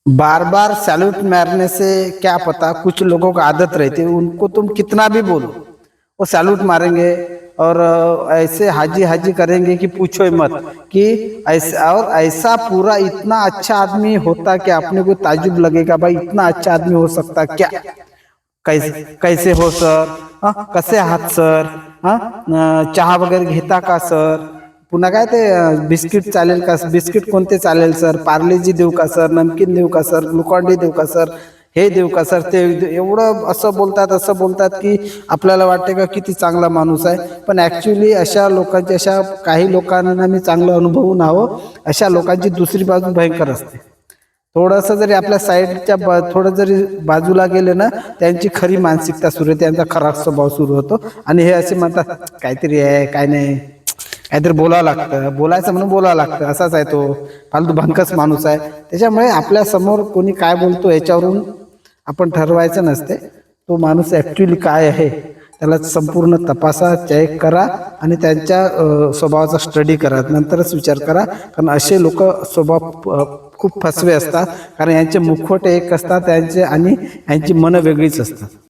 बार बार salute मारने से क्या पता, कुछ लोगों को आदत रहती है, उनको तुम कितना भी बोलो वो सैल्यूट मारेंगे और ऐसे हाजी हाजी करेंगे कि पूछो ही मत। कि ऐसा और ऐसा पूरा इतना अच्छा आदमी होता कि अपने को ताजुब लगेगा, भाई इतना अच्छा आदमी हो सकता क्या? कैसे कैसे हो सर? कसे आहात सर? चहा वगैरे घेता का सर? पुन्हा काय ते बिस्किट चालेल का? बिस्किट कोणते चालेल सर? पार्लेजी देऊ का सर? नमकीन देऊ का सर? ग्लुकॉन डी देऊ का सर? हे देऊ का सर? ते एवढं असं बोलतात असं बोलतात की आपल्याला वाटते का किती चांगला माणूस आहे. पण ऍक्च्युली अशा लोकांची, अशा काही लोकांना मी चांगलं अनुभवून आहो, अशा लोकांची दुसरी बाजू भयंकर असते. थोडंसं जरी आपल्या साईडच्या थोडं जरी बाजूला गेले ना, त्यांची खरी मानसिकता सुरू होते, त्यांचा खरा स्वभाव सुरू होतो. आणि हे असे म्हणतात काहीतरी आहे, काय नाही, काहीतरी बोलावं लागतं, बोलायचं म्हणून बोलावं लागतं, असाच आहे तो, फालतू भंकस माणूस आहे. त्याच्यामुळे आपल्या समोर कोणी काय बोलतो याच्यावरून आपण ठरवायचं नसते. तो माणूस ॲक्च्युली काय आहे त्याला संपूर्ण तपासा, चेक करा आणि त्यांच्या स्वभावाचा स्टडी करा, नंतरच विचार करा. कारण असे लोक स्वभाव खूप फसवे असतात, कारण यांचे मुखवटे एक असतात त्यांचे आणि यांची मनं वेगळीच असतात.